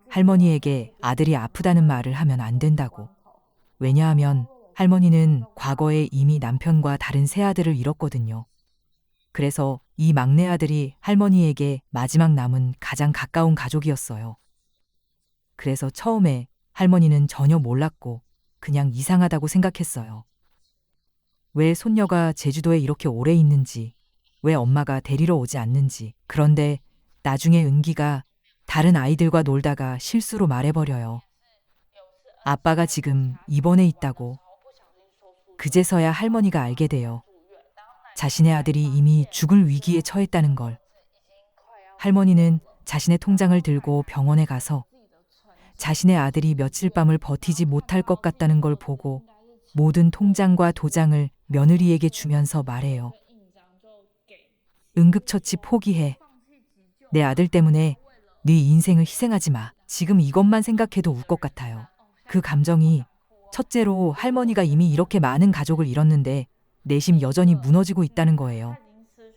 할머니에게 아들이 아프다는 말을 하면 안 된다고. 왜냐하면 할머니는 과거에 이미 남편과 다른 세 아들을 잃었거든요. 그래서 이 막내 아들이 할머니에게 마지막 남은 가장 가까운 가족이었어요. 그래서 처음에 할머니는 전혀 몰랐고 그냥 이상하다고 생각했어요. 왜 손녀가 제주도에 이렇게 오래 있는지, 왜 엄마가 데리러 오지 않는지. 그런데 나중에 은기가 다른 아이들과 놀다가 실수로 말해버려요. 아빠가 지금 입원해 있다고. 그제서야 할머니가 알게 돼요. 자신의 아들이 이미 죽을 위기에 처했다는 걸. 할머니는 자신의 통장을 들고 병원에 가서 자신의 아들이 며칠 밤을 버티지 못할 것 같다는 걸 보고 모든 통장과 도장을 며느리에게 주면서 말해요. 응급처치 포기해. 내 아들 때문에 네 인생을 희생하지 마. 지금 이것만 생각해도 울 것 같아요. 그 감정이 첫째로 할머니가 이미 이렇게 많은 가족을 잃었는데 내심 여전히 무너지고 있다는 거예요.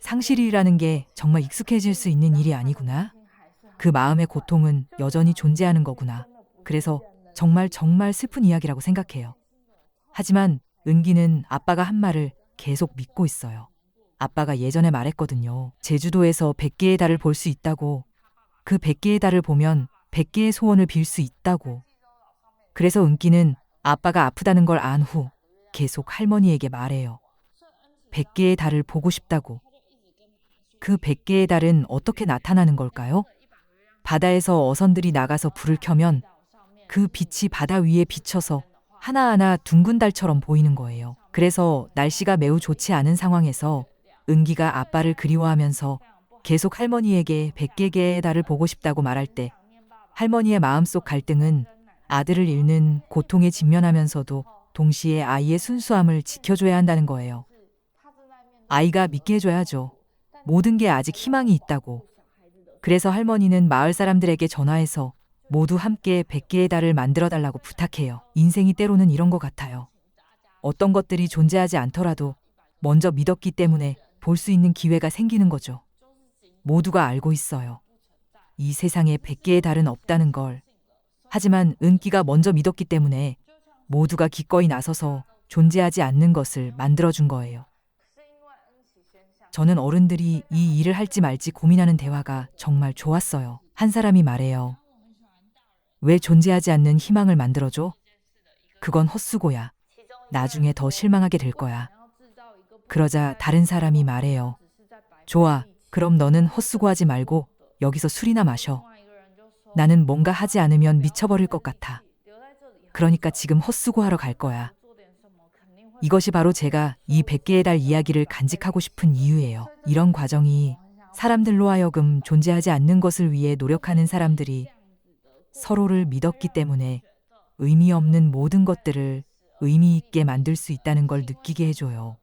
상실이라는 게 정말 익숙해질 수 있는 일이 아니구나. 그 마음의 고통은 여전히 존재하는 거구나. 그래서 정말 슬픈 이야기라고 생각해요. 하지만 은기는 아빠가 한 말을 계속 믿고 있어요. 아빠가 예전에 말했거든요. 제주도에서 100개의 달을 볼 수 있다고. 그 100개의 달을 보면 100개의 소원을 빌 수 있다고. 그래서 은기는 아빠가 아프다는 걸 안 후 계속 할머니에게 말해요. 100개의 달을 보고 싶다고. 그 100개의 달은 어떻게 나타나는 걸까요? 바다에서 어선들이 나가서 불을 켜면 그 빛이 바다 위에 비쳐서 하나하나 둥근 달처럼 보이는 거예요. 그래서 날씨가 매우 좋지 않은 상황에서 은기가 아빠를 그리워하면서 계속 할머니에게 100개의 달을 보고 싶다고 말할 때 할머니의 마음속 갈등은 아들을 잃는 고통에 직면하면서도 동시에 아이의 순수함을 지켜줘야 한다는 거예요. 아이가 믿게 해줘야죠. 모든 게 아직 희망이 있다고. 그래서 할머니는 마을 사람들에게 전화해서 모두 함께 100개의 달을 만들어달라고 부탁해요. 인생이 때로는 이런 것 같아요. 어떤 것들이 존재하지 않더라도 먼저 믿었기 때문에 볼 수 있는 기회가 생기는 거죠. 모두가 알고 있어요. 이 세상에 100개의 달은 없다는 걸. 하지만 은기가 먼저 믿었기 때문에 모두가 기꺼이 나서서 존재하지 않는 것을 만들어준 거예요. 저는 어른들이 이 일을 할지 말지 고민하는 대화가 정말 좋았어요. 한 사람이 말해요. 왜 존재하지 않는 희망을 만들어줘? 그건 헛수고야. 나중에 더 실망하게 될 거야. 그러자 다른 사람이 말해요. 좋아. 그럼 너는 헛수고하지 말고 여기서 술이나 마셔. 나는 뭔가 하지 않으면 미쳐버릴 것 같아. 그러니까 지금 헛수고하러 갈 거야. 이것이 바로 제가 이 100개의 달 이야기를 간직하고 싶은 이유예요. 이런 과정이 사람들로 하여금 존재하지 않는 것을 위해 노력하는 사람들이 서로를 믿었기 때문에 의미 없는 모든 것들을 의미 있게 만들 수 있다는 걸 느끼게 해줘요.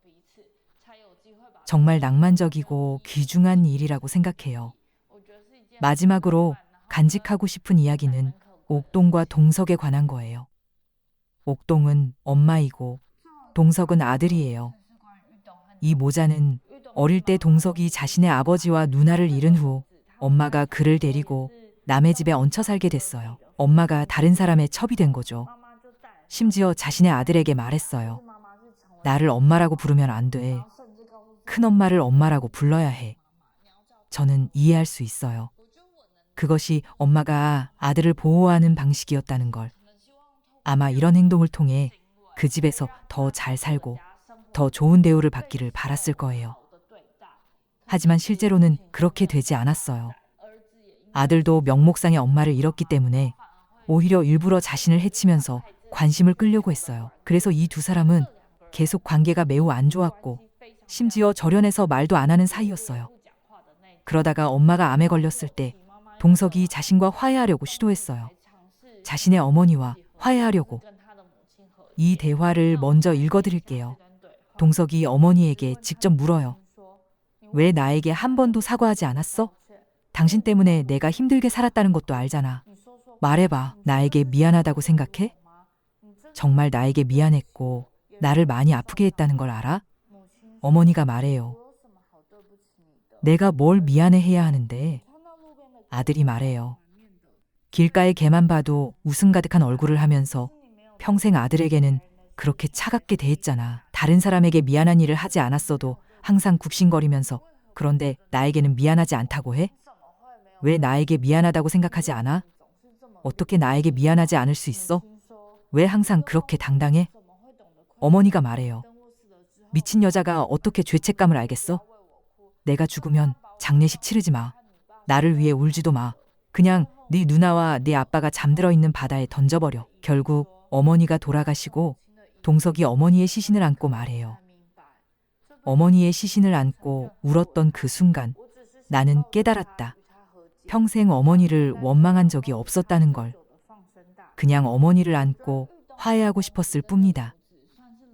정말 낭만적이고 귀중한 일이라고 생각해요. 마지막으로 간직하고 싶은 이야기는 옥동과 동석에 관한 거예요. 옥동은 엄마이고 동석은 아들이에요. 이 모자는 어릴 때 동석이 자신의 아버지와 누나를 잃은 후 엄마가 그를 데리고 남의 집에 얹혀 살게 됐어요. 엄마가 다른 사람의 첩이 된 거죠. 심지어 자신의 아들에게 말했어요. 나를 엄마라고 부르면 안 돼. 큰엄마를 엄마라고 불러야 해. 저는 이해할 수 있어요. 그것이 엄마가 아들을 보호하는 방식이었다는 걸. 아마 이런 행동을 통해 그 집에서 더 잘 살고 더 좋은 대우를 받기를 바랐을 거예요. 하지만 실제로는 그렇게 되지 않았어요. 아들도 명목상의 엄마를 잃었기 때문에 오히려 일부러 자신을 해치면서 관심을 끌려고 했어요. 그래서 이 두 사람은 계속 관계가 매우 안 좋았고 심지어 절연해서 말도 안 하는 사이였어요. 그러다가 엄마가 암에 걸렸을 때 동석이 자신과 화해하려고 시도했어요. 자신의 어머니와 화해하려고. 이 대화를 먼저 읽어드릴게요. 동석이 어머니에게 직접 물어요. 왜 나에게 한 번도 사과하지 않았어? 당신 때문에 내가 힘들게 살았다는 것도 알잖아. 말해봐. 나에게 미안하다고 생각해? 정말 나에게 미안했고 나를 많이 아프게 했다는 걸 알아? 어머니가 말해요. 내가 뭘 미안해해야 하는데? 아들이 말해요. 길가의 개만 봐도 웃음 가득한 얼굴을 하면서 평생 아들에게는 그렇게 차갑게 대했잖아. 다른 사람에게 미안한 일을 하지 않았어도 항상 굽신거리면서 그런데 나에게는 미안하지 않다고 해? 왜 나에게 미안하다고 생각하지 않아? 어떻게 나에게 미안하지 않을 수 있어? 왜 항상 그렇게 당당해? 어머니가 말해요. 미친 여자가 어떻게 죄책감을 알겠어? 내가 죽으면 장례식 치르지 마. 나를 위해 울지도 마. 그냥 네 누나와 네 아빠가 잠들어 있는 바다에 던져버려. 결국 어머니가 돌아가시고 동석이 어머니의 시신을 안고 말해요. 어머니의 시신을 안고 울었던 그 순간 나는 깨달았다. 평생 어머니를 원망한 적이 없었다는 걸. 그냥 어머니를 안고 화해하고 싶었을 뿐이다.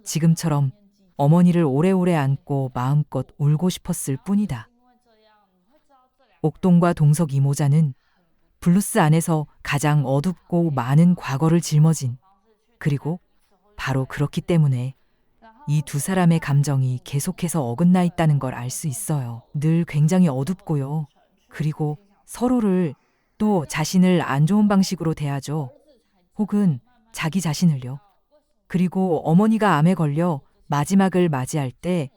지금처럼 어머니를 오래오래 안고 마음껏 울고 싶었을 뿐이다. 옥동과 동석 이모자는 블루스 안에서 가장 어둡고 많은 과거를 짊어진, 그리고 바로 그렇기 때문에 이 두 사람의 감정이 계속해서 어긋나 있다는 걸 알 수 있어요. 늘 굉장히 어둡고요. 그리고 서로를, 또 자신을 안 좋은 방식으로 대하죠. 혹은 자기 자신을요. 그리고 어머니가 암에 걸려 마지막을 맞이할 때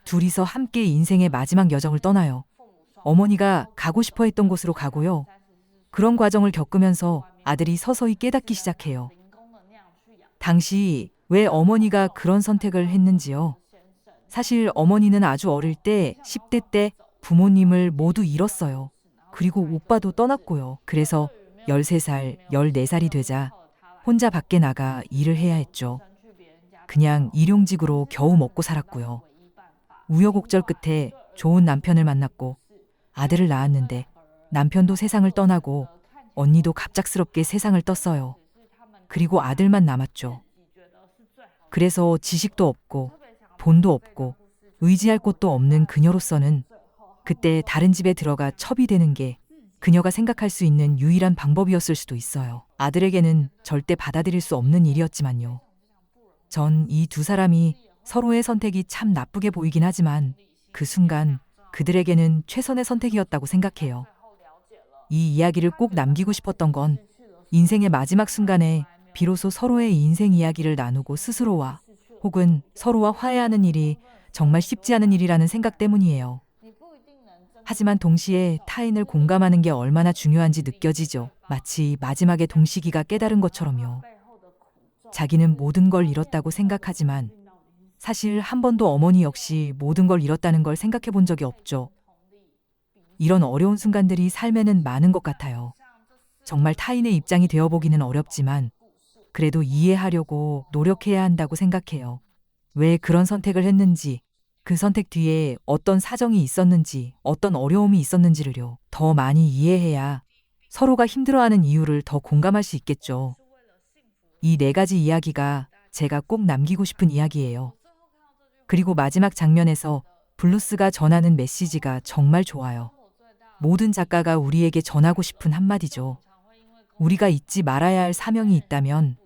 둘이서 함께 인생의 마지막 여정을 떠나요. 어머니가 가고 싶어 했던 곳으로 가고요. 그런 과정을 겪으면서 아들이 서서히 깨닫기 시작해요. 당시 왜 어머니가 그런 선택을 했는지요. 사실 어머니는 아주 어릴 때 10대 때 부모님을 모두 잃었어요. 그리고 오빠도 떠났고요. 그래서 13살, 14살이 되자 혼자 밖에 나가 일을 해야 했죠. 그냥 일용직으로 겨우 먹고 살았고요. 우여곡절 끝에 좋은 남편을 만났고 아들을 낳았는데 남편도 세상을 떠나고 언니도 갑작스럽게 세상을 떴어요. 그리고 아들만 남았죠. 그래서 지식도 없고 돈도 없고 의지할 곳도 없는 그녀로서는 그때 다른 집에 들어가 첩이 되는 게 그녀가 생각할 수 있는 유일한 방법이었을 수도 있어요. 아들에게는 절대 받아들일 수 없는 일이었지만요. 전 이 두 사람이 서로의 선택이 참 나쁘게 보이긴 하지만 그 순간 그들에게는 최선의 선택이었다고 생각해요. 이 이야기를 꼭 남기고 싶었던 건 인생의 마지막 순간에 비로소 서로의 인생 이야기를 나누고 스스로와 혹은 서로와 화해하는 일이 정말 쉽지 않은 일이라는 생각 때문이에요. 하지만 동시에 타인을 공감하는 게 얼마나 중요한지 느껴지죠. 마치 마지막에 동식이가 깨달은 것처럼요. 자기는 모든 걸 잃었다고 생각하지만 사실 한 번도 어머니 역시 모든 걸 잃었다는 걸 생각해 본 적이 없죠. 이런 어려운 순간들이 삶에는 많은 것 같아요. 정말 타인의 입장이 되어보기는 어렵지만 그래도 이해하려고 노력해야 한다고 생각해요. 왜 그런 선택을 했는지, 그 선택 뒤에 어떤 사정이 있었는지, 어떤 어려움이 있었는지를요. 더 많이 이해해야 서로가 힘들어하는 이유를 더 공감할 수 있겠죠. 이 4가지 이야기가 제가 꼭 남기고 싶은 이야기예요. 그리고 마지막 장면에서 블루스가 전하는 메시지가 정말 좋아요. 모든 작가가 우리에게 전하고 싶은 한마디죠. 우리가 잊지 말아야 할 사명이 있다면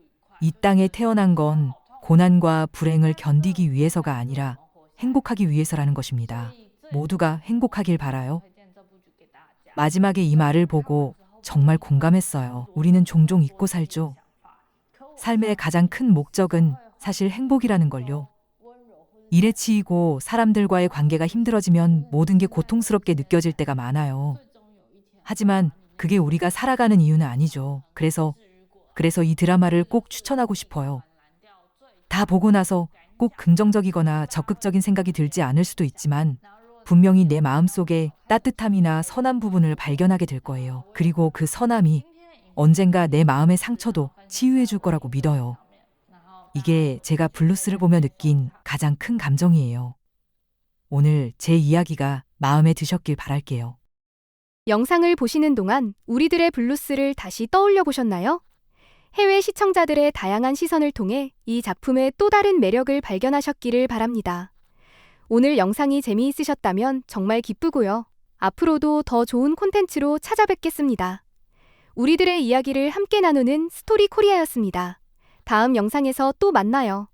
이 땅에 태어난 건 고난과 불행을 견디기 위해서가 아니라 행복하기 위해서라는 것입니다. 모두가 행복하길 바라요. 마지막에 이 말을 보고 정말 공감했어요. 우리는 종종 잊고 살죠. 삶의 가장 큰 목적은 사실 행복이라는 걸요. 일에 치이고 사람들과의 관계가 힘들어지면 모든 게 고통스럽게 느껴질 때가 많아요. 하지만 그게 우리가 살아가는 이유는 아니죠. 그래서 이 드라마를 꼭 추천하고 싶어요. 다 보고 나서 꼭 긍정적이거나 적극적인 생각이 들지 않을 수도 있지만 분명히 내 마음속에 따뜻함이나 선한 부분을 발견하게 될 거예요. 그리고 그 선함이 언젠가 내 마음의 상처도 치유해 줄 거라고 믿어요. 이게 제가 블루스를 보며 느낀 가장 큰 감정이에요. 오늘 제 이야기가 마음에 드셨길 바랄게요. 영상을 보시는 동안 우리들의 블루스를 다시 떠올려 보셨나요? 해외 시청자들의 다양한 시선을 통해 이 작품의 또 다른 매력을 발견하셨기를 바랍니다. 오늘 영상이 재미있으셨다면 정말 기쁘고요. 앞으로도 더 좋은 콘텐츠로 찾아뵙겠습니다. 우리들의 이야기를 함께 나누는 스토리 코리아였습니다. 다음 영상에서 또 만나요.